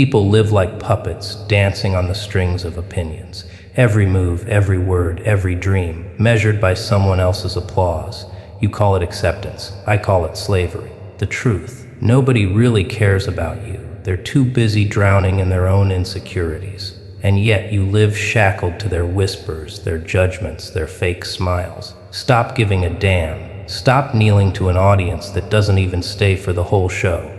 People live like puppets, dancing on the strings of opinions. Every move, every word, every dream, measured by someone else's applause. You call it acceptance. I call it slavery. The truth. Nobody really cares about you. They're too busy drowning in their own insecurities. And yet you live shackled to their whispers, their judgments, their fake smiles. Stop giving a damn. Stop kneeling to an audience that doesn't even stay for the whole show.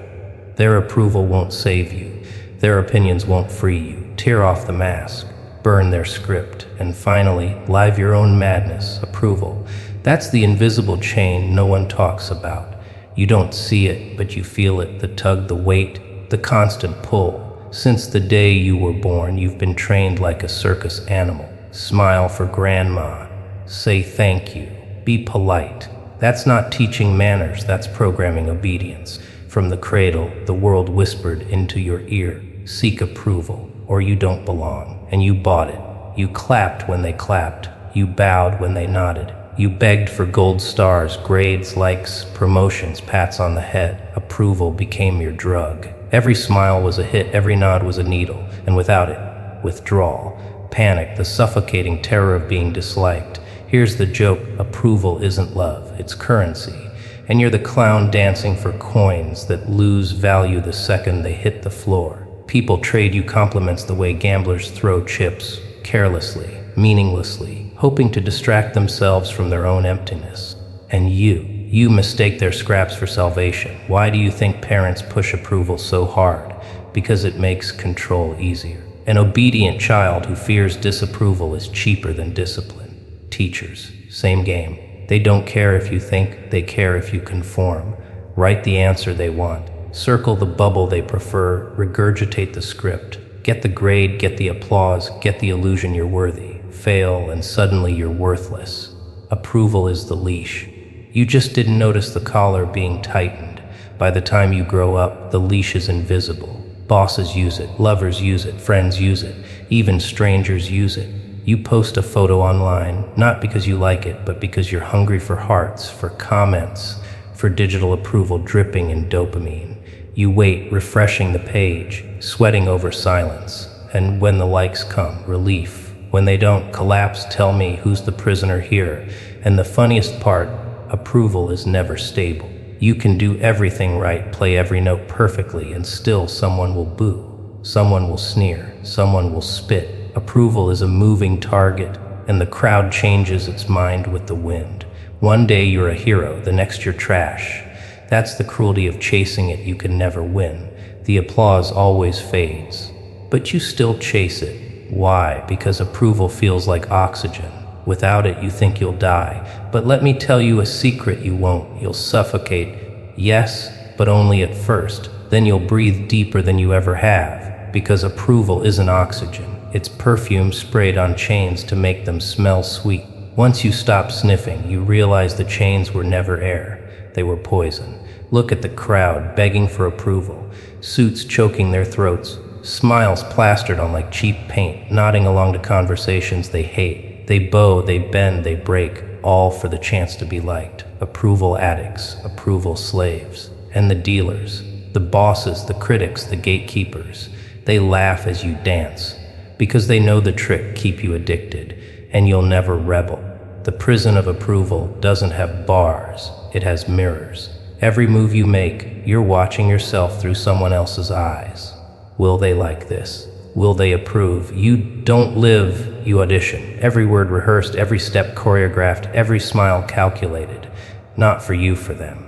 Their approval won't save you. Their opinions won't free you. Tear off the mask. Burn their script. And finally, live your own madness, approval. That's the invisible chain no one talks about. You don't see it, but you feel it, the tug, the weight, the constant pull. Since the day you were born, you've been trained like a circus animal. Smile for grandma. Say thank you. Be polite. That's not teaching manners, that's programming obedience. From the cradle, the world whispered into your ear, seek approval, or you don't belong. And you bought it. You clapped when they clapped. You bowed when they nodded. You begged for gold stars, grades, likes, promotions, pats on the head. Approval became your drug. Every smile was a hit, every nod was a needle, and without it, withdrawal, panic, the suffocating terror of being disliked. Here's the joke, approval isn't love, it's currency. And you're the clown dancing for coins that lose value the second they hit the floor. People trade you compliments the way gamblers throw chips, carelessly, meaninglessly, hoping to distract themselves from their own emptiness. And you mistake their scraps for salvation. Why do you think parents push approval so hard? Because it makes control easier. An obedient child who fears disapproval is cheaper than discipline. Teachers, same game. They don't care if you think, they care if you conform. Write the answer they want. Circle the bubble they prefer. Regurgitate the script. Get the grade, get the applause, get the illusion you're worthy. Fail, and suddenly you're worthless. Approval is the leash. You just didn't notice the collar being tightened. By the time you grow up, the leash is invisible. Bosses use it, lovers use it, friends use it, even strangers use it. You post a photo online, not because you like it, but because you're hungry for hearts, for comments, for digital approval dripping in dopamine. You wait, refreshing the page, sweating over silence. And when the likes come, relief. When they don't, collapse, tell me who's the prisoner here. And the funniest part, approval is never stable. You can do everything right, play every note perfectly, and still someone will boo. Someone will sneer. Someone will spit. Approval is a moving target, and the crowd changes its mind with the wind. One day you're a hero, the next you're trash. That's the cruelty of chasing it. You can never win. The applause always fades, but you still chase it. Why? Because approval feels like oxygen. Without it, you think you'll die. But let me tell you a secret, you won't. You'll suffocate. Yes, but only at first. Then you'll breathe deeper than you ever have, because approval isn't oxygen. It's perfume sprayed on chains to make them smell sweet. Once you stop sniffing, you realize the chains were never air. They were poison. Look at the crowd begging for approval. Suits choking their throats. Smiles plastered on like cheap paint, nodding along to conversations they hate. They bow, they bend, they break, all for the chance to be liked. Approval addicts, approval slaves. And the dealers, the bosses, the critics, the gatekeepers. They laugh as you dance, because they know the trick, keep you addicted, and you'll never rebel. The prison of approval doesn't have bars, it has mirrors. Every move you make, you're watching yourself through someone else's eyes. Will they like this? Will they approve? You don't live, you audition. Every word rehearsed, every step choreographed, every smile calculated. Not for you, for them.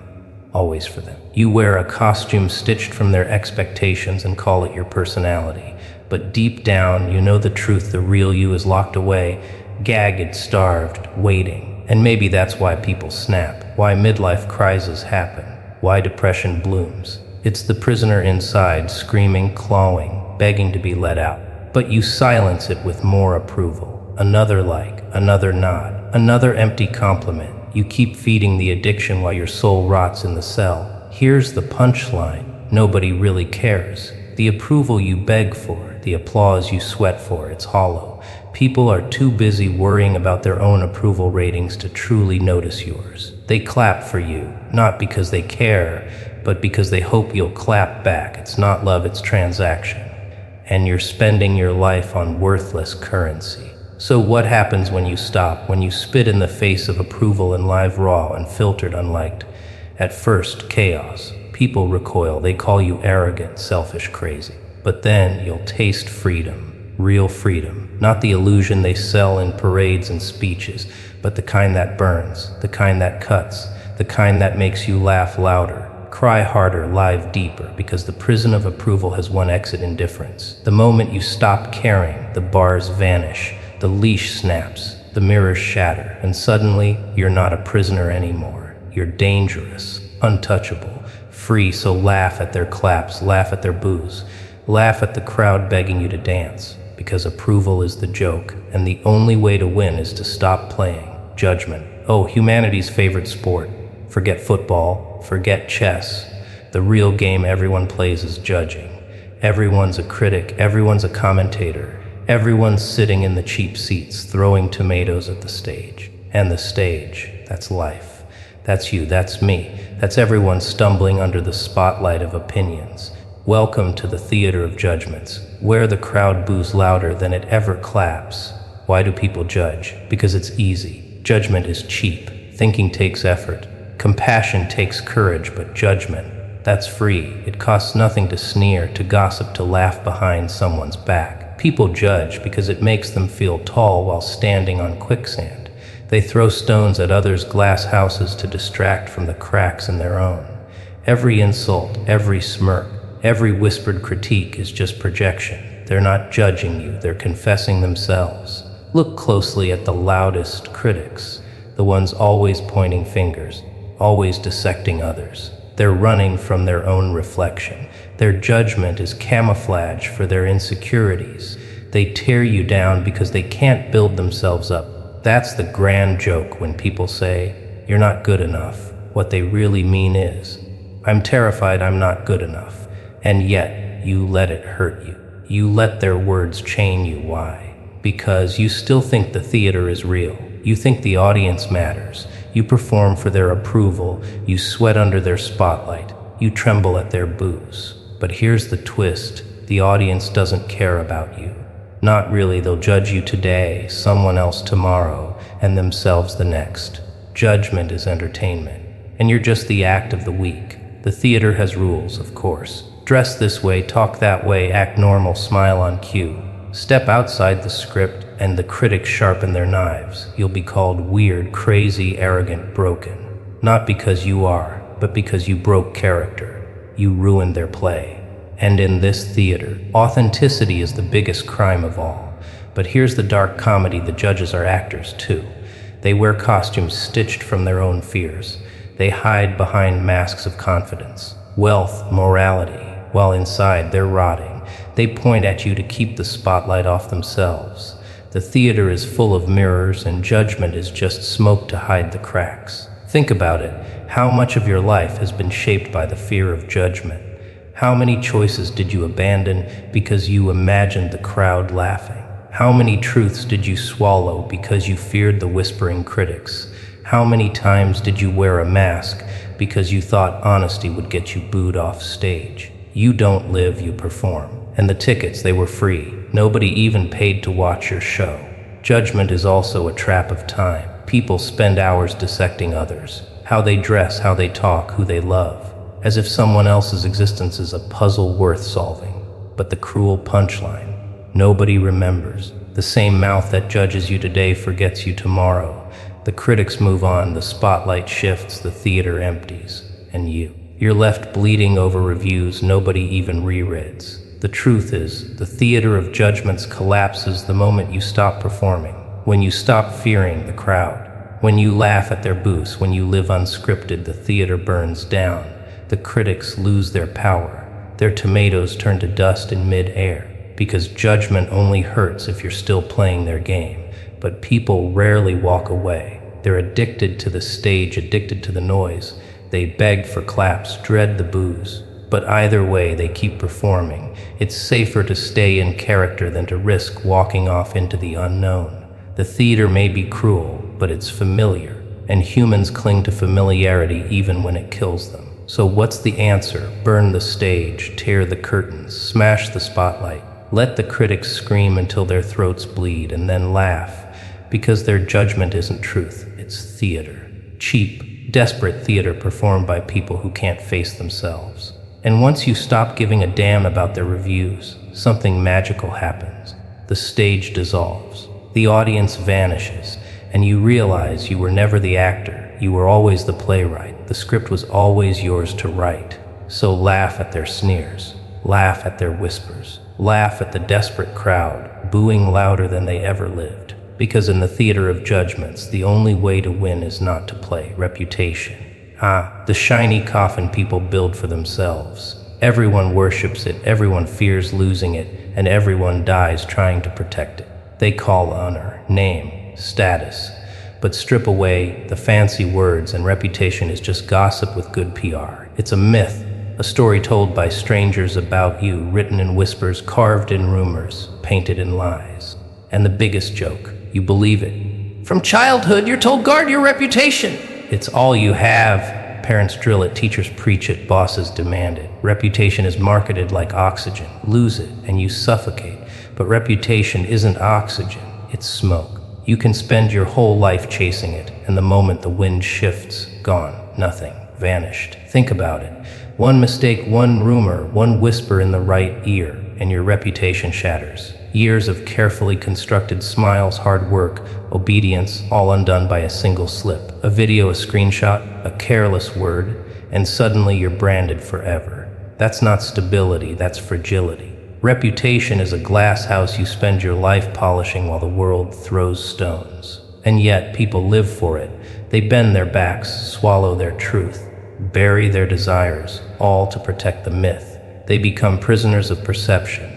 Always for them. You wear a costume stitched from their expectations and call it your personality. But deep down, you know the truth, the real you is locked away, gagged, starved, waiting. And maybe that's why people snap, why midlife crises happen, why depression blooms. It's the prisoner inside, screaming, clawing, begging to be let out. But you silence it with more approval. Another like, another nod, another empty compliment. You keep feeding the addiction while your soul rots in the cell. Here's the punchline. Nobody really cares. The approval you beg for, the applause you sweat for, it's hollow. People are too busy worrying about their own approval ratings to truly notice yours. They clap for you, not because they care, but because they hope you'll clap back. It's not love, it's transaction. and you're spending your life on worthless currency. So what happens when you stop, when you spit in the face of approval and live raw and filtered unliked? At first, chaos. People recoil, they call you arrogant, selfish, crazy. But then you'll taste freedom, real freedom. Not the illusion they sell in parades and speeches, but the kind that burns, the kind that cuts, the kind that makes you laugh louder, cry harder, live deeper, because the prison of approval has one exit: indifference. The moment you stop caring, the bars vanish, the leash snaps, the mirrors shatter, and suddenly you're not a prisoner anymore. You're dangerous, untouchable, free. So laugh at their claps, laugh at their boos, laugh at the crowd begging you to dance, because approval is the joke, and the only way to win is to stop playing. Judgment. Oh, humanity's favorite sport. Forget football, forget chess. The real game everyone plays is judging. Everyone's a critic, everyone's a commentator. Everyone's sitting in the cheap seats, throwing tomatoes at the stage. And the stage, that's life. That's you, that's me. That's everyone stumbling under the spotlight of opinions. Welcome to the theater of judgments, where the crowd boos louder than it ever claps. Why do people judge? Because it's easy. Judgment is cheap. Thinking takes effort. Compassion takes courage, but judgment, that's free. It costs nothing to sneer, to gossip, to laugh behind someone's back. People judge because it makes them feel tall while standing on quicksand. They throw stones at others' glass houses to distract from the cracks in their own. Every insult, every smirk, every whispered critique is just projection. They're not judging you, they're confessing themselves. Look closely at the loudest critics, the ones always pointing fingers, always dissecting others. They're running from their own reflection. Their judgment is camouflage for their insecurities. They tear you down because they can't build themselves up. That's the grand joke when people say, "You're not good enough." What they really mean is, "I'm terrified I'm not good enough." And yet, you let it hurt you. You let their words chain you. Why? Because you still think the theater is real. You think the audience matters. You perform for their approval. You sweat under their spotlight. You tremble at their boos. But here's the twist. The audience doesn't care about you. Not really. They'll judge you today, someone else tomorrow, and themselves the next. Judgment is entertainment. And you're just the act of the week. The theater has rules, of course. Dress this way, talk that way, act normal, smile on cue. Step outside the script, and the critics sharpen their knives. You'll be called weird, crazy, arrogant, broken. Not because you are, but because you broke character. You ruined their play. And in this theater, authenticity is the biggest crime of all. But here's the dark comedy: the judges are actors too. They wear costumes stitched from their own fears. They hide behind masks of confidence, wealth, morality, while inside they're rotting. They point at you to keep the spotlight off themselves. The theater is full of mirrors, and judgment is just smoke to hide the cracks. Think about it. How much of your life has been shaped by the fear of judgment? How many choices did you abandon because you imagined the crowd laughing? How many truths did you swallow because you feared the whispering critics? How many times did you wear a mask because you thought honesty would get you booed off stage? You don't live, you perform. And the tickets, they were free. Nobody even paid to watch your show. Judgment is also a trap of time. People spend hours dissecting others, how they dress, how they talk, who they love, as if someone else's existence is a puzzle worth solving. But the cruel punchline: nobody remembers. The same mouth that judges you today forgets you tomorrow. The critics move on, the spotlight shifts, the theater empties, and you're left bleeding over reviews nobody even rereads. The truth is, the theater of judgments collapses the moment you stop performing, when you stop fearing the crowd, when you laugh at their boos, when you live unscripted. The theater burns down. The critics lose their power. Their tomatoes turn to dust in mid-air, because judgment only hurts if you're still playing their game. But people rarely walk away. They're addicted to the stage, addicted to the noise. They beg for claps, dread the boos. But either way, they keep performing. It's safer to stay in character than to risk walking off into the unknown. The theater may be cruel, but it's familiar, and humans cling to familiarity even when it kills them. So what's the answer? Burn the stage, tear the curtains, smash the spotlight. Let the critics scream until their throats bleed, and then laugh, because their judgment isn't truth, it's theater. Cheap, desperate theater performed by people who can't face themselves. And once you stop giving a damn about their reviews, something magical happens. The stage dissolves, the audience vanishes, and you realize you were never the actor, you were always the playwright. The script was always yours to write. So laugh at their sneers, laugh at their whispers, laugh at the desperate crowd, booing louder than they ever lived. Because in the theater of judgments, the only way to win is not to play. Reputation. The shiny coffin people build for themselves. Everyone worships it, everyone fears losing it, and everyone dies trying to protect it. They call honor, name, status, but strip away the fancy words and reputation is just gossip with good PR. It's a myth, a story told by strangers about you, written in whispers, carved in rumors, painted in lies. And the biggest joke, you believe it. From childhood, you're told guard your reputation. It's all you have. Parents drill it, teachers preach it, bosses demand it. Reputation is marketed like oxygen. Lose it and you suffocate. But reputation isn't oxygen, it's smoke. You can spend your whole life chasing it, and the moment the wind shifts, gone, nothing, vanished. Think about it. One mistake, one rumor, one whisper in the right ear, and your reputation shatters. Years of carefully constructed smiles, hard work, obedience, all undone by a single slip. A video, a screenshot, a careless word, and suddenly you're branded forever. That's not stability, that's fragility. Reputation is a glass house you spend your life polishing while the world throws stones. And yet, people live for it. They bend their backs, swallow their truth, bury their desires, all to protect the myth. They become prisoners of perception.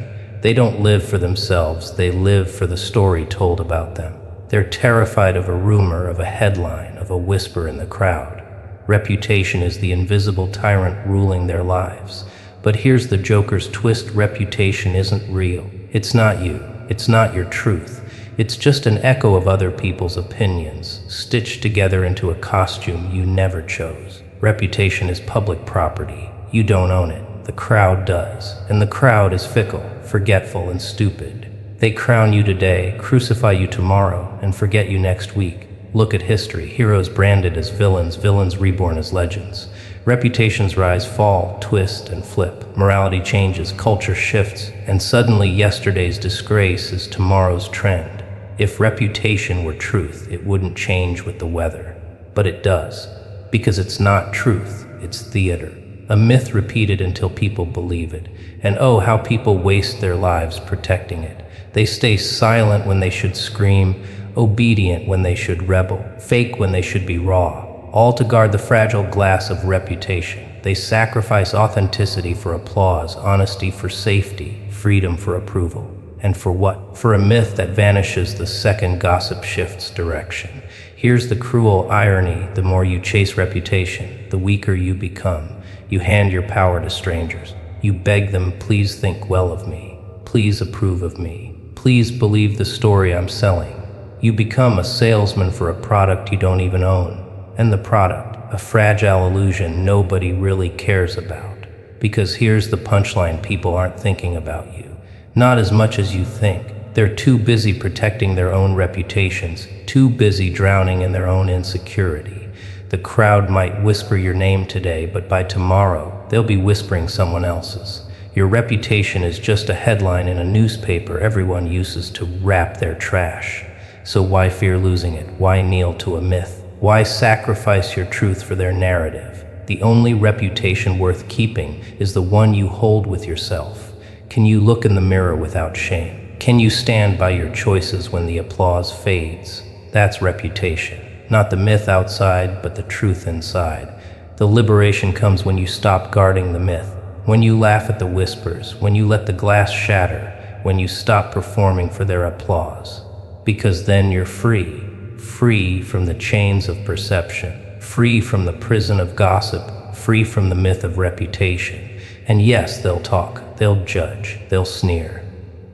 They don't live for themselves, they live for the story told about them. They're terrified of a rumor, of a headline, of a whisper in the crowd. Reputation is the invisible tyrant ruling their lives. But here's the Joker's twist: reputation isn't real. It's not you. It's not your truth. It's just an echo of other people's opinions, stitched together into a costume you never chose. Reputation is public property. You don't own it. The crowd does. And the crowd is fickle, forgetful, and stupid. They crown you today, crucify you tomorrow, and forget you next week. Look at history. Heroes branded as villains, villains reborn as legends. Reputations rise, fall, twist, and flip. Morality changes, culture shifts, and suddenly yesterday's disgrace is tomorrow's trend. If reputation were truth, it wouldn't change with the weather. But it does, because it's not truth, it's theater. A myth repeated until people believe it. And oh, how people waste their lives protecting it. They stay silent when they should scream, obedient when they should rebel, fake when they should be raw. All to guard the fragile glass of reputation. They sacrifice authenticity for applause, honesty for safety, freedom for approval. And for what? For a myth that vanishes the second gossip shifts direction. Here's the cruel irony: the more you chase reputation, the weaker you become. You hand your power to strangers. You beg them, please think well of me. Please approve of me. Please believe the story I'm selling. You become a salesman for a product you don't even own. And the product, a fragile illusion nobody really cares about. Because here's the punchline: people aren't thinking about you. Not as much as you think. They're too busy protecting their own reputations, too busy drowning in their own insecurity. The crowd might whisper your name today, but by tomorrow, they'll be whispering someone else's. Your reputation is just a headline in a newspaper everyone uses to wrap their trash. So why fear losing it? Why kneel to a myth? Why sacrifice your truth for their narrative? The only reputation worth keeping is the one you hold with yourself. Can you look in the mirror without shame? Can you stand by your choices when the applause fades? That's reputation. Not the myth outside, but the truth inside. The liberation comes when you stop guarding the myth, when you laugh at the whispers, when you let the glass shatter, when you stop performing for their applause. Because then you're free. Free from the chains of perception, free from the prison of gossip, free from the myth of reputation. And yes, they'll talk, they'll judge, they'll sneer.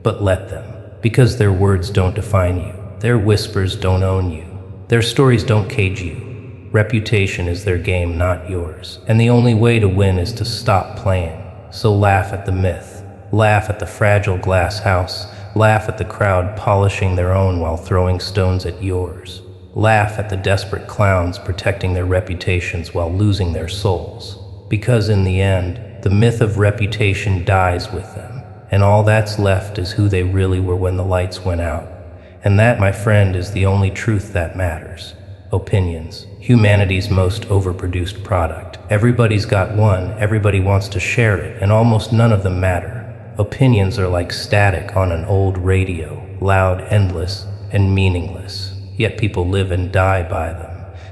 But let them, because their words don't define you, their whispers don't own you, their stories don't cage you. Reputation is their game, not yours. And the only way to win is to stop playing. So laugh at the myth, Laugh at the fragile glass house. Laugh at the crowd polishing their own while throwing stones at yours. Laugh at the desperate clowns protecting their reputations while losing their souls. Because in the end, the myth of reputation dies with them, and all that's left is who they really were when the lights went out. And that, my friend, is the only truth that matters. Opinions. Humanity's most overproduced product. Everybody's got one, everybody wants to share it, and almost none of them matter. Opinions are like static on an old radio, loud, endless, and meaningless. Yet people live and die by them.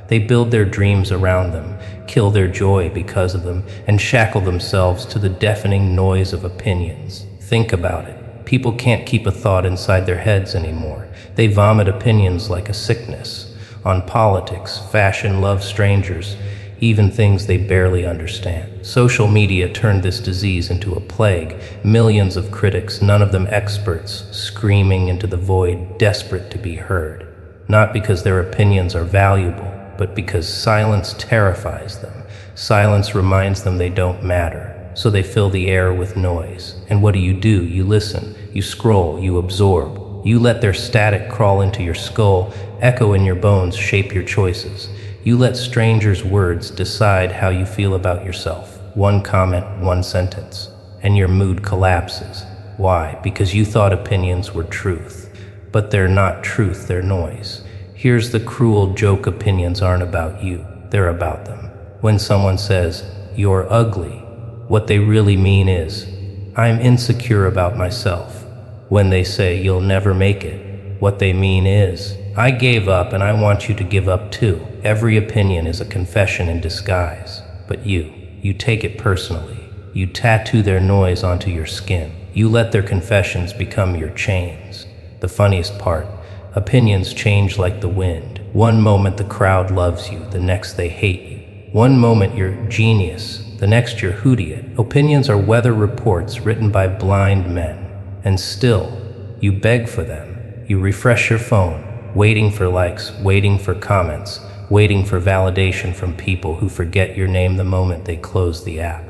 They build their dreams around them, kill their joy because of them, and shackle themselves to the deafening noise of opinions. Think about it. People can't keep a thought inside their heads anymore. They vomit opinions like a sickness on politics, fashion, love, strangers, even things they barely understand. Social media turned this disease into a plague. Millions of critics, none of them experts, screaming into the void, desperate to be heard. Not because their opinions are valuable, but because silence terrifies them. Silence reminds them they don't matter, so they fill the air with noise. And what do? You listen, you scroll, you absorb. You let their static crawl into your skull, echo in your bones, shape your choices. You let strangers' words decide how you feel about yourself. One comment, one sentence, and your mood collapses. Why? Because you thought opinions were truth. But they're not truth, they're noise. Here's the cruel joke: opinions aren't about you, they're about them. When someone says, "You're ugly," what they really mean is, "I'm insecure about myself." When they say, "You'll never make it," what they mean is, "I gave up and I want you to give up too." Every opinion is a confession in disguise. But you take it personally. You tattoo their noise onto your skin. You let their confessions become your chains. The funniest part, opinions change like the wind. One moment the crowd loves you, the next they hate you. One moment you're genius, the next you're idiot. Opinions are weather reports written by blind men. And still, you beg for them. You refresh your phone, waiting for likes, waiting for comments, waiting for validation from people who forget your name the moment they close the app.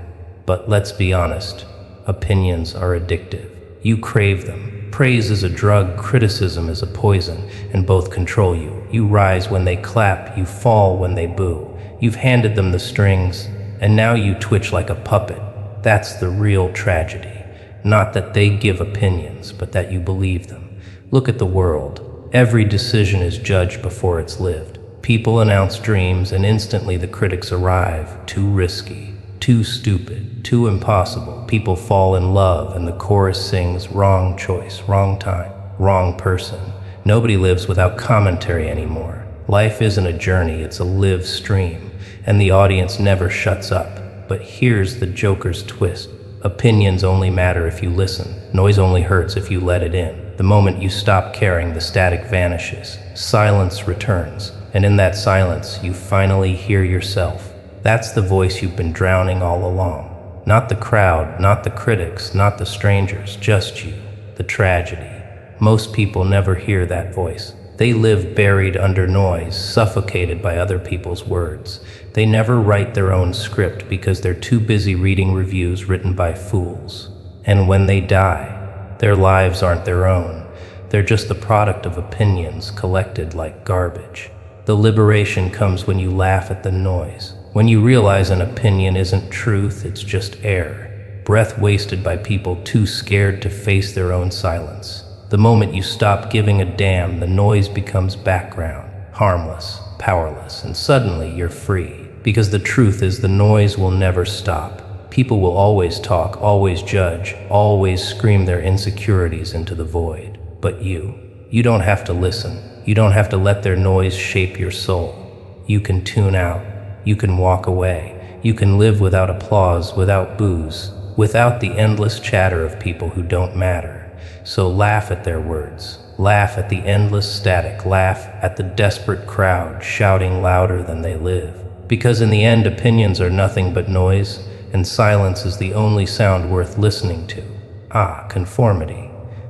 But let's be honest, opinions are addictive. You crave them. Praise is a drug, criticism is a poison, and both control you. You rise when they clap, you fall when they boo. You've handed them the strings, and now you twitch like a puppet. That's the real tragedy. Not that they give opinions, but that you believe them. Look at the world. Every decision is judged before it's lived. People announce dreams, and instantly the critics arrive. Too risky, too stupid, too impossible. People fall in love, and the chorus sings, "Wrong choice, wrong time, wrong person." Nobody lives without commentary anymore. Life isn't a journey, it's a live stream, and the audience never shuts up. But here's the Joker's twist. Opinions only matter if you listen. Noise only hurts if you let it in. The moment you stop caring, the static vanishes. Silence returns, and in that silence, you finally hear yourself. That's the voice you've been drowning all along. Not the crowd, not the critics, not the strangers, just you. The tragedy. Most people never hear that voice. They live buried under noise, suffocated by other people's words. They never write their own script because they're too busy reading reviews written by fools. And when they die, their lives aren't their own. They're just the product of opinions collected like garbage. The liberation comes when you laugh at the noise. When you realize an opinion isn't truth, it's just air. Breath wasted by people too scared to face their own silence. The moment you stop giving a damn, the noise becomes background, harmless, powerless, and suddenly you're free. Because the truth is, the noise will never stop. People will always talk, always judge, always scream their insecurities into the void. But you don't have to listen. You don't have to let their noise shape your soul. You can tune out. You can walk away. You can live without applause, without boos, without the endless chatter of people who don't matter. So laugh at their words. Laugh at the endless static. Laugh at the desperate crowd shouting louder than they live. Because in the end, opinions are nothing but noise, and silence is the only sound worth listening to. Ah, conformity.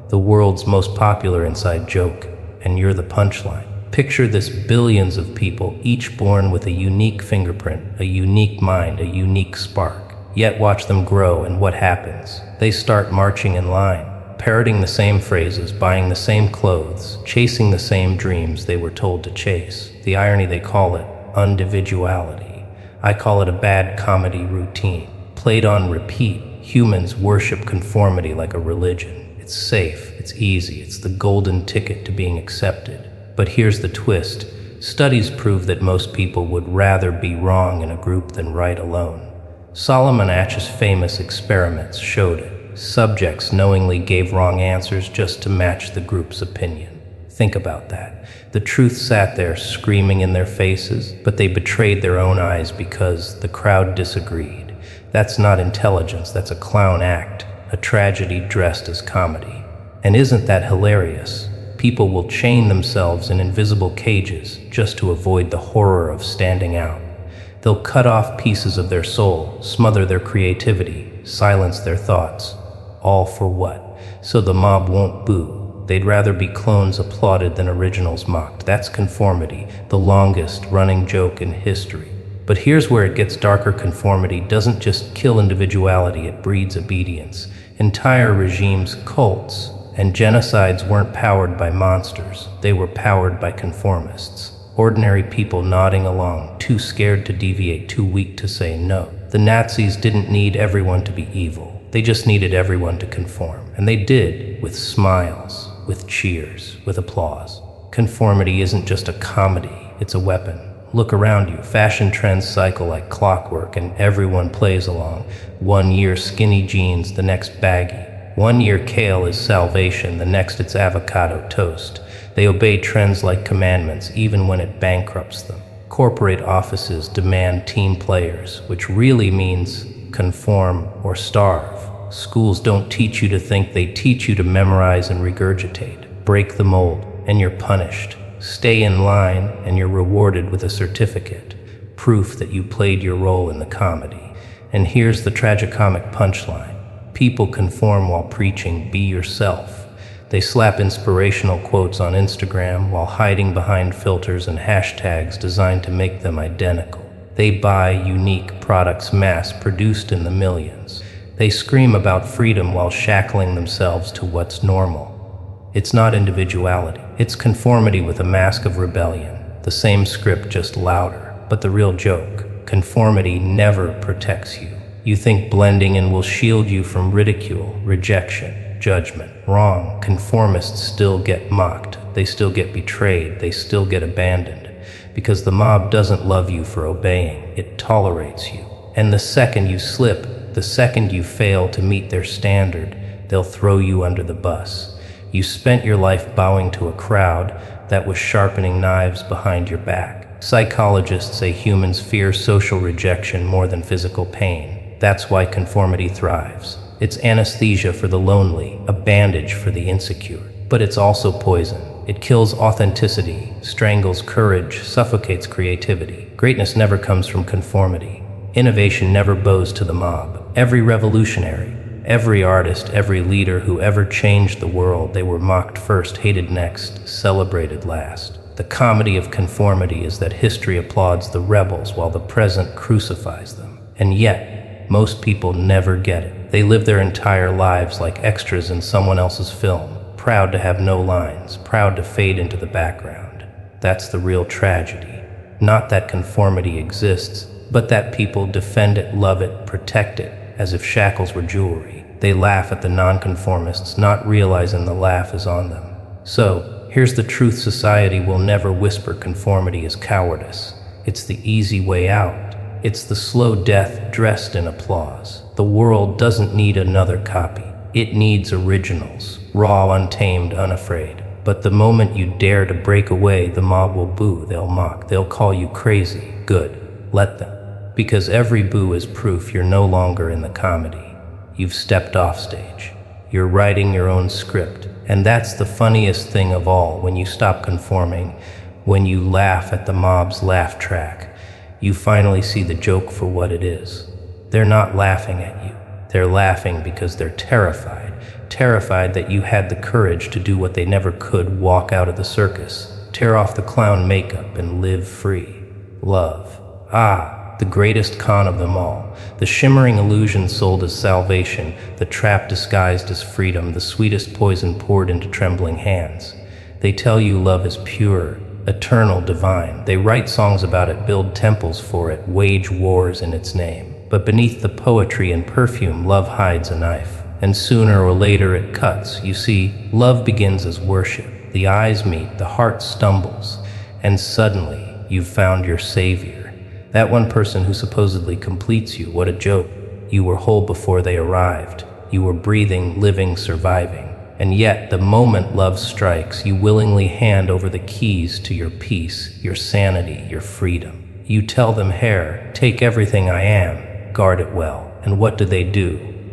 The world's most popular inside joke, and you're the punchline. Picture this: billions of people, each born with a unique fingerprint, a unique mind, a unique spark. Yet watch them grow, and what happens? They start marching in line, parroting the same phrases, buying the same clothes, chasing the same dreams they were told to chase. The irony, they call it individuality. I call it a bad comedy routine. Played on repeat, humans worship conformity like a religion. It's safe, it's easy, it's the golden ticket to being accepted. But here's the twist. Studies prove that most people would rather be wrong in a group than right alone. Solomon Asch's famous experiments showed it. Subjects knowingly gave wrong answers just to match the group's opinion. Think about that. The truth sat there screaming in their faces, but they betrayed their own eyes because the crowd disagreed. That's not intelligence, that's a clown act, a tragedy dressed as comedy. And isn't that hilarious? People will chain themselves in invisible cages just to avoid the horror of standing out. They'll cut off pieces of their soul, smother their creativity, silence their thoughts. All for what? So the mob won't boo. They'd rather be clones applauded than originals mocked. That's conformity, the longest running joke in history. But here's where it gets darker. Conformity doesn't just kill individuality, it breeds obedience. Entire regimes, cults, and genocides weren't powered by monsters. They were powered by conformists. Ordinary people nodding along, too scared to deviate, too weak to say no. The Nazis didn't need everyone to be evil. They just needed everyone to conform. And they did, with smiles, with cheers, with applause. Conformity isn't just a comedy, it's a weapon. Look around you. Fashion trends cycle like clockwork, and everyone plays along. 1 year skinny jeans, the next baggy. 1 year kale is salvation, the next it's avocado toast. They obey trends like commandments, even when it bankrupts them. Corporate offices demand team players, which really means conform or starve. Schools don't teach you to think, they teach you to memorize and regurgitate. Break the mold, and you're punished. Stay in line, and you're rewarded with a certificate. Proof that you played your role in the comedy. And here's the tragicomic punchline. People conform while preaching, be yourself. They slap inspirational quotes on Instagram while hiding behind filters and hashtags designed to make them identical. They buy unique products mass-produced in the millions. They scream about freedom while shackling themselves to what's normal. It's not individuality. It's conformity with a mask of rebellion. The same script, just louder. But the real joke, conformity never protects you. You think blending in will shield you from ridicule, rejection, judgment. Wrong. Conformists still get mocked. They still get betrayed. They still get abandoned. Because the mob doesn't love you for obeying. It tolerates you. And the second you slip, the second you fail to meet their standard, they'll throw you under the bus. You spent your life bowing to a crowd that was sharpening knives behind your back. Psychologists say humans fear social rejection more than physical pain. That's why conformity thrives. It's anesthesia for the lonely, a bandage for the insecure. But it's also poison. It kills authenticity, strangles courage, suffocates creativity. Greatness never comes from conformity. Innovation never bows to the mob. Every revolutionary, every artist, every leader who ever changed the world, they were mocked first, hated next, celebrated last. The comedy of conformity is that history applauds the rebels while the present crucifies them. And yet, most people never get it. They live their entire lives like extras in someone else's film, proud to have no lines, proud to fade into the background. That's the real tragedy. Not that conformity exists, but that people defend it, love it, protect it, as if shackles were jewelry. They laugh at the nonconformists, not realizing the laugh is on them. So, here's the truth. Society will never whisper conformity is cowardice. It's the easy way out. It's the slow death dressed in applause. The world doesn't need another copy. It needs originals, raw, untamed, unafraid. But the moment you dare to break away, the mob will boo, they'll mock, they'll call you crazy. Good, let them. Because every boo is proof you're no longer in the comedy. You've stepped off stage. You're writing your own script. And that's the funniest thing of all. When you stop conforming, when you laugh at the mob's laugh track, you finally see the joke for what it is. They're not laughing at you. They're laughing because they're terrified. Terrified that you had the courage to do what they never could, walk out of the circus, tear off the clown makeup and live free. Love. the greatest con of them all, the shimmering illusion sold as salvation, the trap disguised as freedom, the sweetest poison poured into trembling hands. They tell you love is pure, eternal, divine. They write songs about it, build temples for it, wage wars in its name. But beneath the poetry and perfume, love hides a knife. And sooner or later it cuts. You see, love begins as worship. The eyes meet, the heart stumbles, and suddenly you've found your savior. That one person who supposedly completes you. What a joke. You were whole before they arrived. You were breathing, living, surviving. And yet, the moment love strikes, you willingly hand over the keys to your peace, your sanity, your freedom. You tell them, "Here, take everything I am, guard it well." And what do?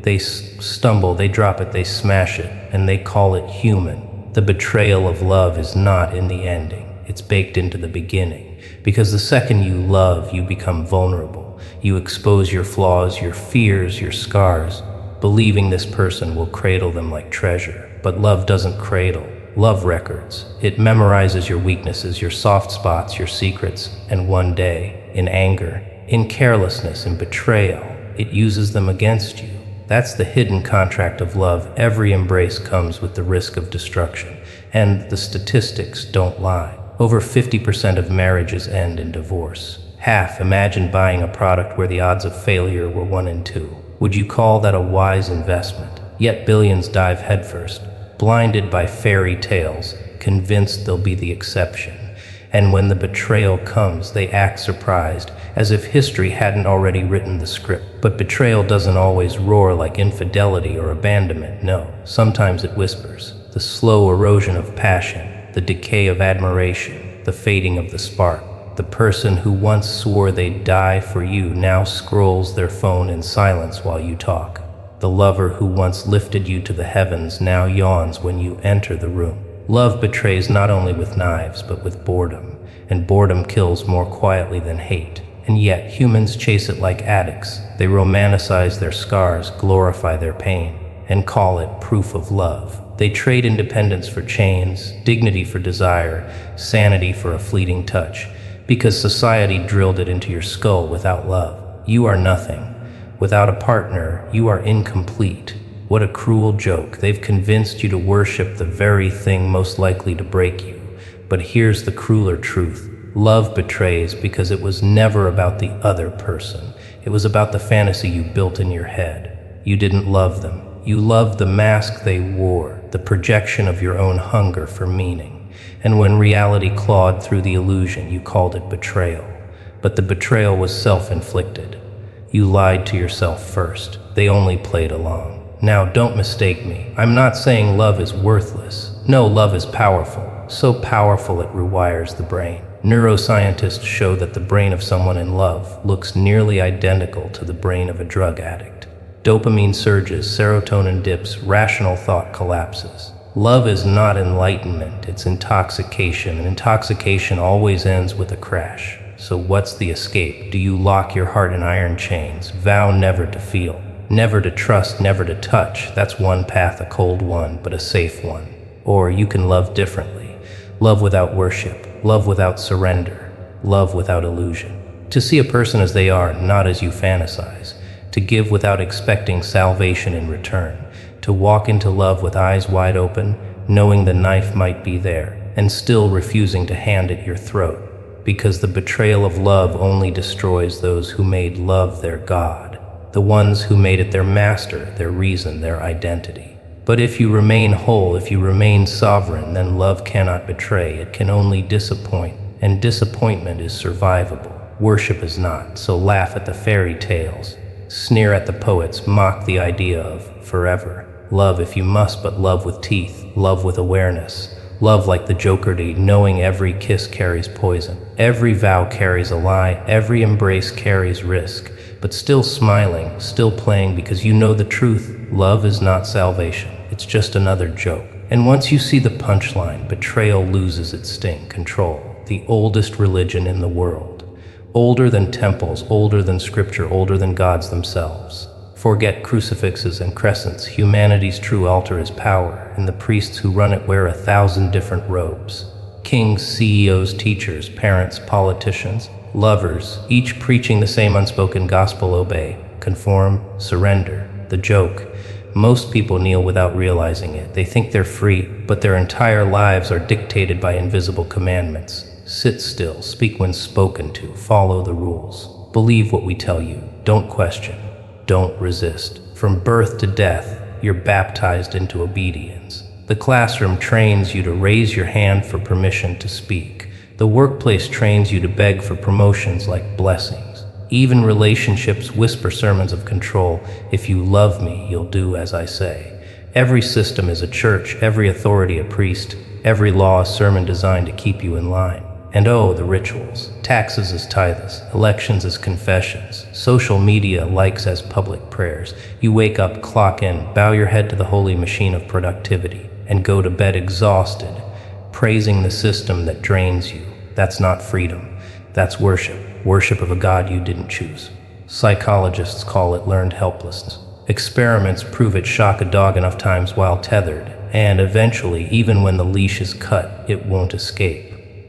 They stumble, they drop it, they smash it, and they call it human. The betrayal of love is not in the ending. It's baked into the beginning. Because the second you love, you become vulnerable. You expose your flaws, your fears, your scars, believing this person will cradle them like treasure. But love doesn't cradle. Love records. It memorizes your weaknesses, your soft spots, your secrets, and one day, in anger, in carelessness, in betrayal, it uses them against you. That's the hidden contract of love. Every embrace comes with the risk of destruction. And the statistics don't lie. Over 50% of marriages end in divorce. Half. Imagine buying a product where the odds of failure were 1 in 2. Would you call that a wise investment? Yet billions dive headfirst, blinded by fairy tales, convinced they'll be the exception. And when the betrayal comes, they act surprised, as if history hadn't already written the script. But betrayal doesn't always roar like infidelity or abandonment. No, sometimes it whispers. The slow erosion of passion, the decay of admiration, the fading of the spark. The person who once swore they'd die for you now scrolls their phone in silence while you talk. The lover who once lifted you to the heavens now yawns when you enter the room. Love betrays not only with knives, but with boredom, and boredom kills more quietly than hate. And yet, humans chase it like addicts. They romanticize their scars, glorify their pain, and call it proof of love. They trade independence for chains, dignity for desire, sanity for a fleeting touch, because society drilled it into your skull. Without love, you are nothing. Without a partner, you are incomplete. What a cruel joke. They've convinced you to worship the very thing most likely to break you. But here's the crueler truth. Love betrays because it was never about the other person. It was about the fantasy you built in your head. You didn't love them. You loved the mask they wore, the projection of your own hunger for meaning. And when reality clawed through the illusion, you called it betrayal. But the betrayal was self-inflicted. You lied to yourself first. They only played along. Now, don't mistake me. I'm not saying love is worthless. No, love is powerful. So powerful it rewires the brain. Neuroscientists show that the brain of someone in love looks nearly identical to the brain of a drug addict. Dopamine surges, serotonin dips, rational thought collapses. Love is not enlightenment, it's intoxication, and intoxication always ends with a crash. So what's the escape? Do you lock your heart in iron chains, vow never to feel? Never to trust, never to touch? That's one path, a cold one, but a safe one. Or you can love differently. Love without worship, love without surrender, love without illusion. To see a person as they are, not as you fantasize. To give without expecting salvation in return. To walk into love with eyes wide open, knowing the knife might be there, and still refusing to hand it your throat. Because the betrayal of love only destroys those who made love their God. The ones who made it their master, their reason, their identity. But if you remain whole, if you remain sovereign, then love cannot betray, it can only disappoint, and disappointment is survivable. Worship is not, so laugh at the fairy tales, sneer at the poets, mock the idea of forever. Love if you must, but love with teeth, love with awareness. Love like the Joker-D, knowing every kiss carries poison, every vow carries a lie, every embrace carries risk. But still smiling, still playing because you know the truth. Love is not salvation. It's just another joke. And once you see the punchline, betrayal loses its sting, control. The oldest religion in the world. Older than temples, older than scripture, older than gods themselves. Forget crucifixes and crescents. Humanity's true altar is power, and the priests who run it wear 1,000 different robes. Kings, CEOs, teachers, parents, politicians, lovers, each preaching the same unspoken gospel: obey, conform, surrender. The joke: most people kneel without realizing it. They think they're free, but their entire lives are dictated by invisible commandments. Sit still, speak when spoken to, follow the rules. Believe what we tell you, don't question, don't resist. From birth to death, you're baptized into obedience. The classroom trains you to raise your hand for permission to speak. The workplace trains you to beg for promotions like blessings. Even relationships whisper sermons of control: if you love me, you'll do as I say. Every system is a church, every authority a priest, every law a sermon designed to keep you in line. And oh, the rituals. Taxes as tithes, elections as confessions, social media likes as public prayers. You wake up, clock in, bow your head to the holy machine of productivity, and go to bed exhausted, praising the system that drains you. That's not freedom. That's worship of a God you didn't choose. Psychologists call it learned helplessness. Experiments prove it: shock a dog enough times while tethered, and eventually, even when the leash is cut, it won't escape.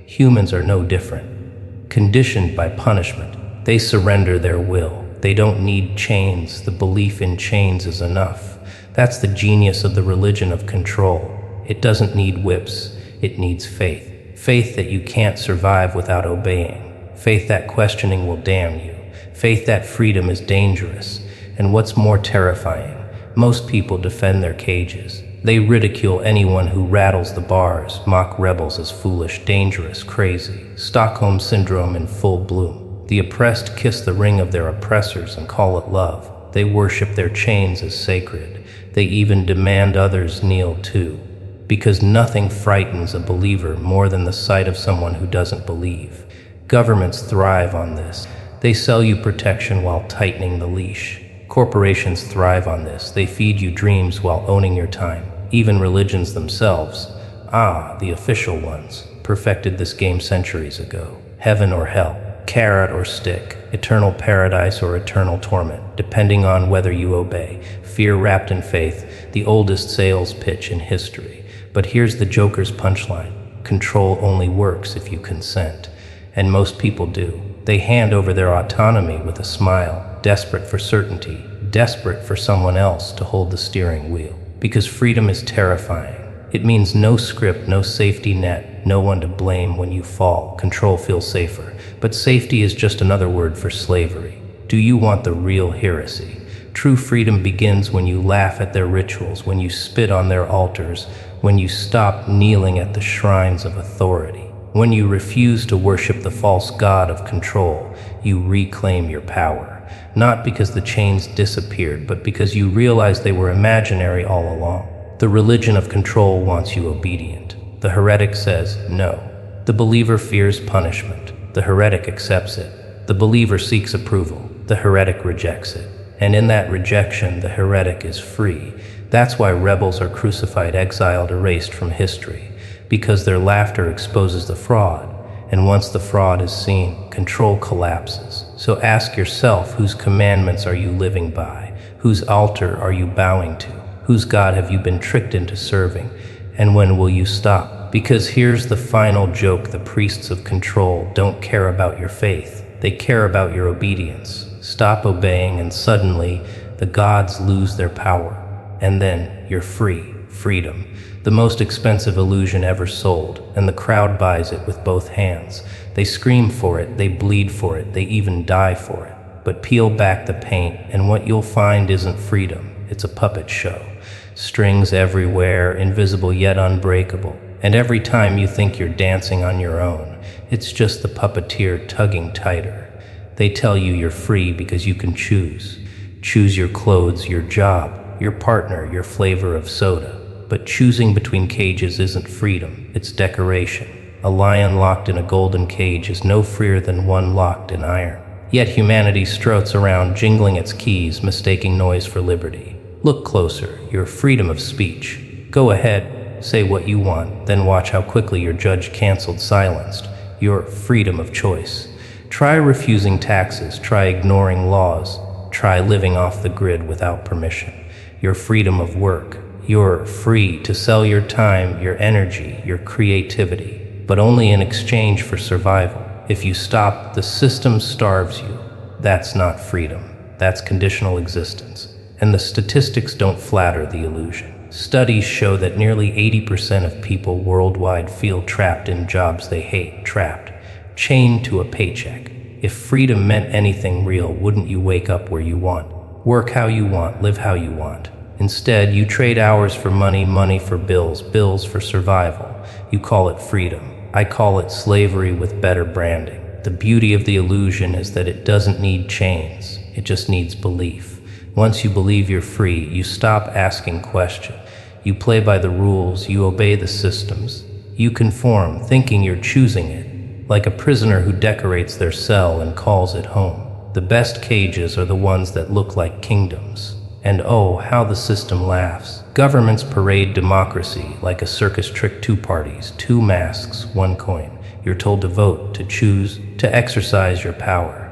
Humans are no different. Conditioned by punishment, they surrender their will. They don't need chains. The belief in chains is enough. That's the genius of the religion of control. It doesn't need whips. It needs faith. Faith that you can't survive without obeying. Faith that questioning will damn you. Faith that freedom is dangerous. And what's more terrifying, most people defend their cages. They ridicule anyone who rattles the bars, mock rebels as foolish, dangerous, crazy. Stockholm Syndrome in full bloom. The oppressed kiss the ring of their oppressors and call it love. They worship their chains as sacred. They even demand others kneel too. Because nothing frightens a believer more than the sight of someone who doesn't believe. Governments thrive on this. They sell you protection while tightening the leash. Corporations thrive on this. They feed you dreams while owning your time. Even religions themselves, the official ones, perfected this game centuries ago. Heaven or hell, carrot or stick, eternal paradise or eternal torment, depending on whether you obey. Fear wrapped in faith, the oldest sales pitch in history. But here's the Joker's punchline: control only works if you consent. And most people do. They hand over their autonomy with a smile, desperate for certainty, desperate for someone else to hold the steering wheel. Because freedom is terrifying. It means no script, no safety net, no one to blame when you fall. Control feels safer, but safety is just another word for slavery. Do you want the real heresy? True freedom begins when you laugh at their rituals, when you spit on their altars, when you stop kneeling at the shrines of authority. When you refuse to worship the false god of control, you reclaim your power. Not because the chains disappeared, but because you realize they were imaginary all along. The religion of control wants you obedient. The heretic says no. The believer fears punishment. The heretic accepts it. The believer seeks approval. The heretic rejects it. And in that rejection, the heretic is free. That's why rebels are crucified, exiled, erased from history. Because their laughter exposes the fraud, and once the fraud is seen, control collapses. So ask yourself, whose commandments are you living by? Whose altar are you bowing to? Whose God have you been tricked into serving? And when will you stop? Because here's the final joke: the priests of control don't care about your faith. They care about your obedience. Stop obeying and suddenly the gods lose their power. And then you're free. Freedom. The most expensive illusion ever sold, and the crowd buys it with both hands. They scream for it, they bleed for it, they even die for it. But peel back the paint, and what you'll find isn't freedom, it's a puppet show. Strings everywhere, invisible yet unbreakable. And every time you think you're dancing on your own, it's just the puppeteer tugging tighter. They tell you you're free because you can choose. Choose your clothes, your job, your partner, your flavor of soda. But choosing between cages isn't freedom, it's decoration. A lion locked in a golden cage is no freer than one locked in iron. Yet humanity struts around, jingling its keys, mistaking noise for liberty. Look closer, your freedom of speech. Go ahead, say what you want, then watch how quickly you're judged, canceled, silenced. Your freedom of choice. Try refusing taxes, try ignoring laws, try living off the grid without permission. Your freedom of work. You're free to sell your time, your energy, your creativity, but only in exchange for survival. If you stop, the system starves you. That's not freedom. That's conditional existence. And the statistics don't flatter the illusion. Studies show that nearly 80% of people worldwide feel trapped in jobs they hate, trapped, chained to a paycheck. If freedom meant anything real, wouldn't you wake up where you want? Work how you want, live how you want. Instead, you trade hours for money, money for bills, bills for survival. You call it freedom. I call it slavery with better branding. The beauty of the illusion is that it doesn't need chains. It just needs belief. Once you believe you're free, you stop asking questions. You play by the rules, you obey the systems. You conform, thinking you're choosing it, like a prisoner who decorates their cell and calls it home. The best cages are the ones that look like kingdoms. And oh, how the system laughs. Governments parade democracy like a circus trick, two parties, two masks, one coin. You're told to vote, to choose, to exercise your power.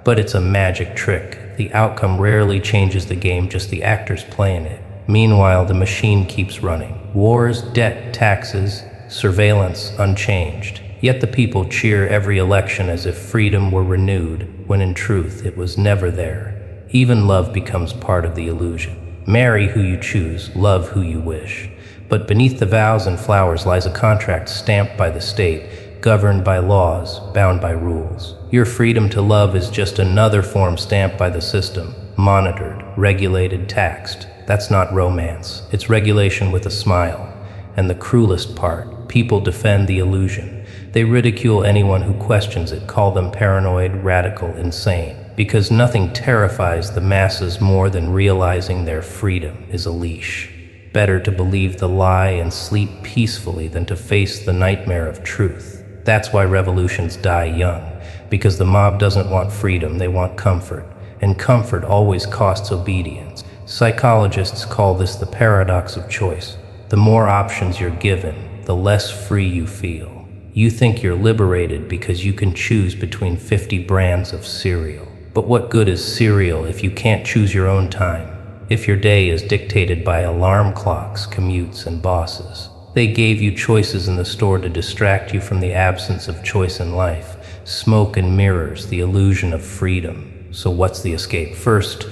But it's a magic trick. The outcome rarely changes the game, just the actors playing it. Meanwhile, the machine keeps running. Wars, debt, taxes, surveillance, unchanged. Yet the people cheer every election as if freedom were renewed, when in truth it was never there. Even love becomes part of the illusion. Marry who you choose, love who you wish. But beneath the vows and flowers lies a contract stamped by the state, governed by laws, bound by rules. Your freedom to love is just another form stamped by the system, monitored, regulated, taxed. That's not romance. It's regulation with a smile. And the cruelest part, people defend the illusion. They ridicule anyone who questions it, call them paranoid, radical, insane. Because nothing terrifies the masses more than realizing their freedom is a leash. Better to believe the lie and sleep peacefully than to face the nightmare of truth. That's why revolutions die young. Because the mob doesn't want freedom, they want comfort. And comfort always costs obedience. Psychologists call this the paradox of choice. The more options you're given, the less free you feel. You think you're liberated because you can choose between 50 brands of cereal. But what good is cereal if you can't choose your own time? If your day is dictated by alarm clocks, commutes, and bosses? They gave you choices in the store to distract you from the absence of choice in life. Smoke and mirrors, the illusion of freedom. So what's the escape? First,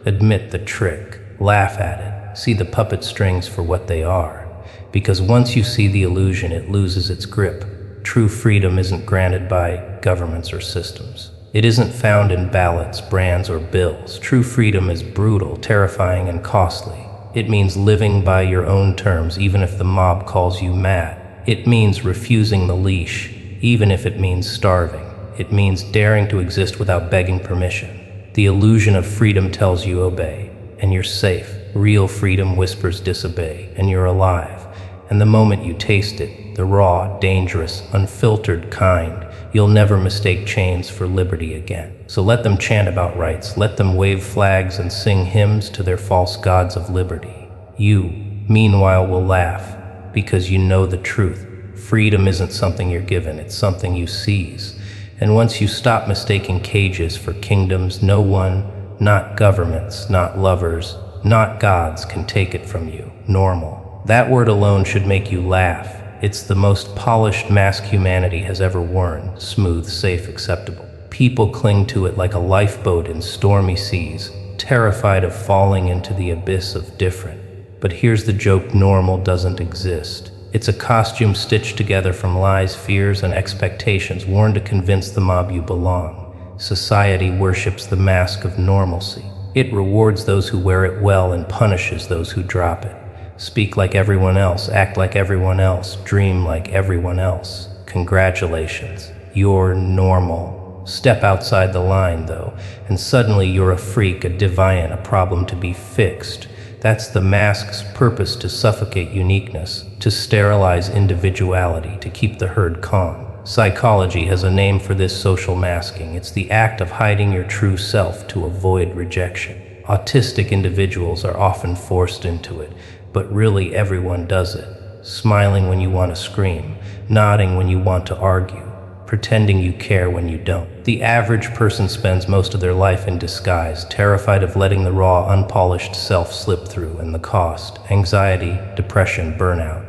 admit the trick. Laugh at it. See the puppet strings for what they are. Because once you see the illusion, it loses its grip. True freedom isn't granted by governments or systems. It isn't found in ballots, brands, or bills. True freedom is brutal, terrifying, and costly. It means living by your own terms, even if the mob calls you mad. It means refusing the leash, even if it means starving. It means daring to exist without begging permission. The illusion of freedom tells you obey, and you're safe. Real freedom whispers disobey, and you're alive. And the moment you taste it, the raw, dangerous, unfiltered kind, you'll never mistake chains for liberty again. So let them chant about rights, let them wave flags and sing hymns to their false gods of liberty. You, meanwhile, will laugh, because you know the truth. Freedom isn't something you're given, it's something you seize. And once you stop mistaking cages for kingdoms, no one, not governments, not lovers, not gods, can take it from you. Normal. That word alone should make you laugh. It's the most polished mask humanity has ever worn. Smooth, safe, acceptable. People cling to it like a lifeboat in stormy seas, terrified of falling into the abyss of different. But here's the joke: normal doesn't exist. It's a costume stitched together from lies, fears, and expectations worn to convince the mob you belong. Society worships the mask of normalcy. It rewards those who wear it well and punishes those who drop it. Speak like everyone else, act like everyone else, dream like everyone else. Congratulations, you're normal. Step outside the line, though, and suddenly you're a freak, a deviant, a problem to be fixed. That's the mask's purpose: to suffocate uniqueness, to sterilize individuality, to keep the herd calm. Psychology has a name for this: social masking. It's the act of hiding your true self to avoid rejection. Autistic individuals are often forced into it, but really everyone does it. Smiling when you want to scream, nodding when you want to argue, pretending you care when you don't. The average person spends most of their life in disguise, terrified of letting the raw, unpolished self slip through, and the cost: anxiety, depression, burnout.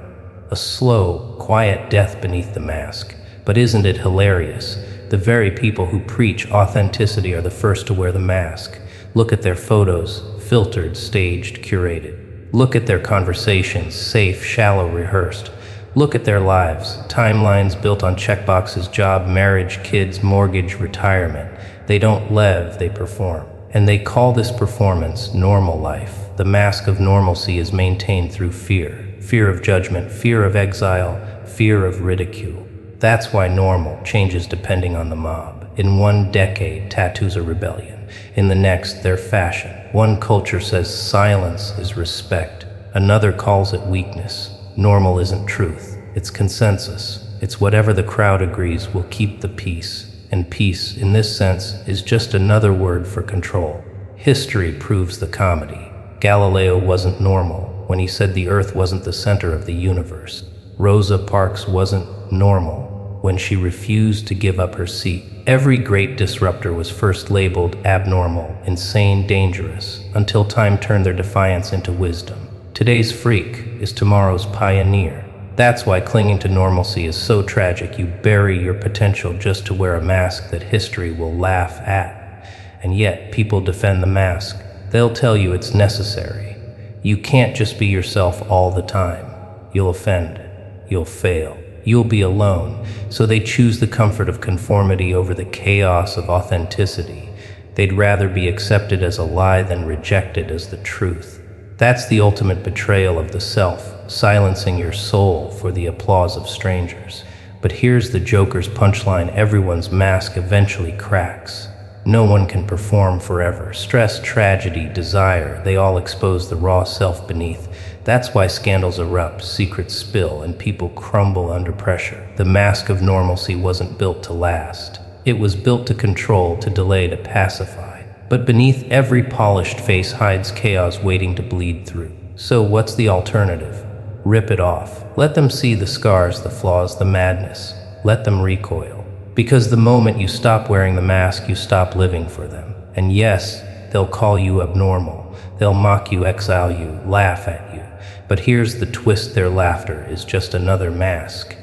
A slow, quiet death beneath the mask. But isn't it hilarious? The very people who preach authenticity are the first to wear the mask. Look at their photos, filtered, staged, curated. Look at their conversations, safe, shallow, rehearsed. Look at their lives, timelines built on checkboxes, job, marriage, kids, mortgage, retirement. They don't live, they perform. And they call this performance normal life. The mask of normalcy is maintained through fear. Fear of judgment, fear of exile, fear of ridicule. That's why normal changes depending on the mob. In one decade, tattoos are rebellion. In the next, they're fashion. One culture says silence is respect. Another calls it weakness. Normal isn't truth. It's consensus. It's whatever the crowd agrees will keep the peace. And peace, in this sense, is just another word for control. History proves the comedy. Galileo wasn't normal when he said the Earth wasn't the center of the universe. Rosa Parks wasn't normal when she refused to give up her seat. Every great disruptor was first labeled abnormal, insane, dangerous, until time turned their defiance into wisdom. Today's freak is tomorrow's pioneer. That's why clinging to normalcy is so tragic. You bury your potential just to wear a mask that history will laugh at. And yet, people defend the mask. They'll tell you it's necessary. You can't just be yourself all the time. You'll offend. You'll fail. You'll be alone. So they choose the comfort of conformity over the chaos of authenticity. They'd rather be accepted as a lie than rejected as the truth. That's the ultimate betrayal of the self, silencing your soul for the applause of strangers. But here's the Joker's punchline: everyone's mask eventually cracks. No one can perform forever. Stress, tragedy, desire, they all expose the raw self beneath. That's why scandals erupt, secrets spill, and people crumble under pressure. The mask of normalcy wasn't built to last. It was built to control, to delay, to pacify. But beneath every polished face hides chaos waiting to bleed through. So what's the alternative? Rip it off. Let them see the scars, the flaws, the madness. Let them recoil. Because the moment you stop wearing the mask, you stop living for them. And yes, they'll call you abnormal. They'll mock you, exile you, laugh at you. But here's the twist: their laughter is just another mask.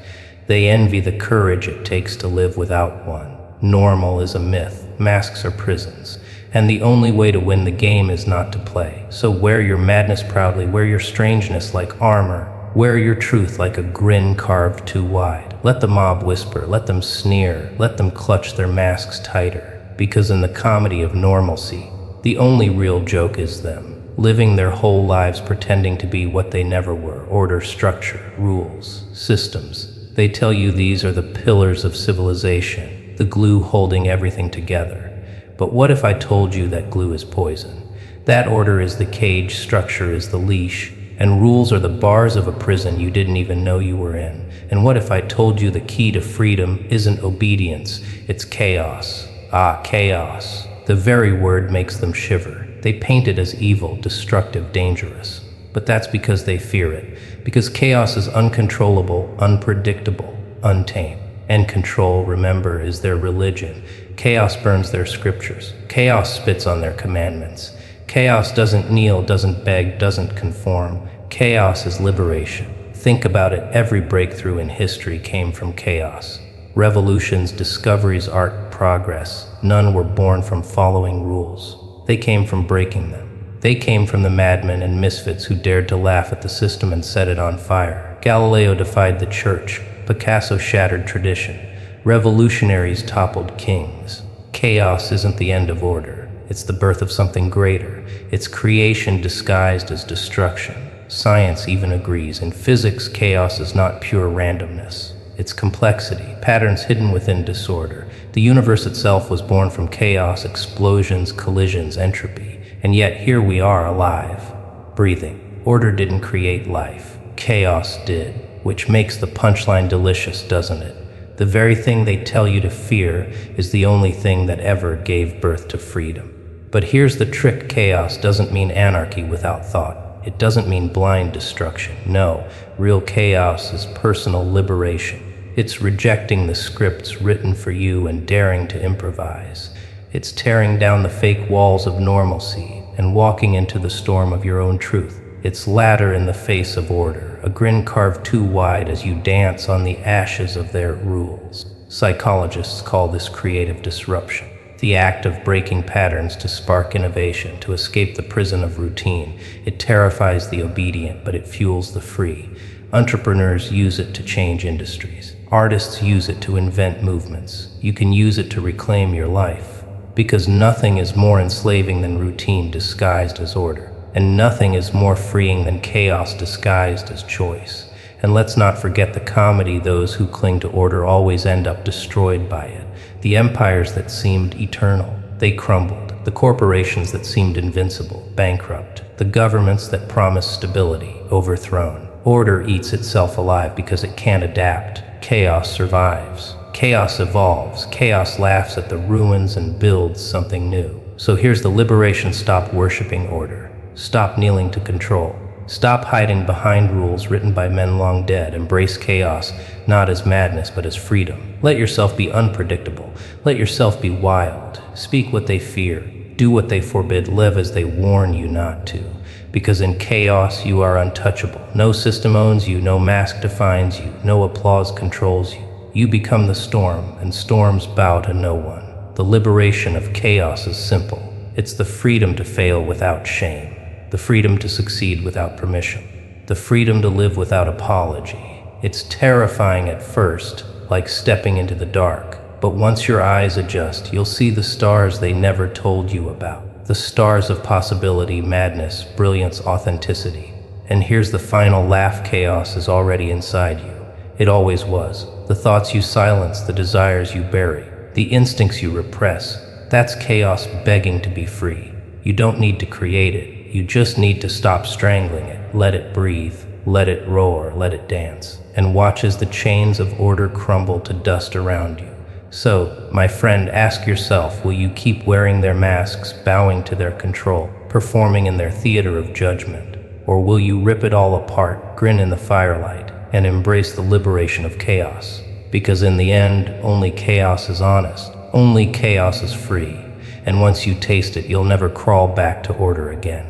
They envy the courage it takes to live without one. Normal is a myth. Masks are prisons. And the only way to win the game is not to play. So wear your madness proudly, wear your strangeness like armor, wear your truth like a grin carved too wide. Let the mob whisper, let them sneer, let them clutch their masks tighter. Because in the comedy of normalcy, the only real joke is them, living their whole lives pretending to be what they never were. Order, structure, rules, systems. They tell you these are the pillars of civilization, the glue holding everything together. But what if I told you that glue is poison? That order is the cage, structure is the leash, and rules are the bars of a prison you didn't even know you were in. And what if I told you the key to freedom isn't obedience, it's chaos? Ah, chaos. The very word makes them shiver. They paint it as evil, destructive, dangerous. But that's because they fear it. Because chaos is uncontrollable, unpredictable, untamed. And control, remember, is their religion. Chaos burns their scriptures. Chaos spits on their commandments. Chaos doesn't kneel, doesn't beg, doesn't conform. Chaos is liberation. Think about it, every breakthrough in history came from chaos. Revolutions, discoveries, art, progress, none were born from following rules. They came from breaking them. They came from the madmen and misfits who dared to laugh at the system and set it on fire. Galileo defied the church. Picasso shattered tradition. Revolutionaries toppled kings. Chaos isn't the end of order. It's the birth of something greater. It's creation disguised as destruction. Science even agrees. In physics, chaos is not pure randomness. It's complexity, patterns hidden within disorder. The universe itself was born from chaos, explosions, collisions, entropy. And yet here we are, alive, breathing. Order didn't create life. Chaos did. Which makes the punchline delicious, doesn't it? The very thing they tell you to fear is the only thing that ever gave birth to freedom. But here's the trick: chaos doesn't mean anarchy without thought. It doesn't mean blind destruction. No, real chaos is personal liberation. It's rejecting the scripts written for you and daring to improvise. It's tearing down the fake walls of normalcy and walking into the storm of your own truth. It's ladder in the face of order, a grin carved too wide as you dance on the ashes of their rules. Psychologists call this creative disruption, the act of breaking patterns to spark innovation, to escape the prison of routine. It terrifies the obedient, but it fuels the free. Entrepreneurs use it to change industries. Artists use it to invent movements. You can use it to reclaim your life, because nothing is more enslaving than routine disguised as order, and nothing is more freeing than chaos disguised as choice. And let's not forget the comedy. Those who cling to order always end up destroyed by it. The empires that seemed eternal, they crumbled. The corporations that seemed invincible, bankrupt. The governments that promised stability, overthrown. Order eats itself alive because it can't adapt. Chaos survives. Chaos evolves. Chaos laughs at the ruins and builds something new. So here's the liberation: stop worshiping order. Stop kneeling to control. Stop hiding behind rules written by men long dead. Embrace chaos, not as madness, but as freedom. Let yourself be unpredictable. Let yourself be wild. Speak what they fear. Do what they forbid. Live as they warn you not to. Because in chaos, you are untouchable. No system owns you. No mask defines you. No applause controls you. You become the storm, and storms bow to no one. The liberation of chaos is simple. It's the freedom to fail without shame. The freedom to succeed without permission. The freedom to live without apology. It's terrifying at first, like stepping into the dark. But once your eyes adjust, you'll see the stars they never told you about. The stars of possibility, madness, brilliance, authenticity. And here's the final laugh: chaos is already inside you. It always was. The thoughts you silence, the desires you bury, the instincts you repress. That's chaos begging to be free. You don't need to create it. You just need to stop strangling it. Let it breathe, let it roar, let it dance, and watch as the chains of order crumble to dust around you. So, my friend, ask yourself, will you keep wearing their masks, bowing to their control, performing in their theater of judgment? Or will you rip it all apart, grin in the firelight, and embrace the liberation of chaos? Because in the end, only chaos is honest, only chaos is free, and once you taste it, you'll never crawl back to order again.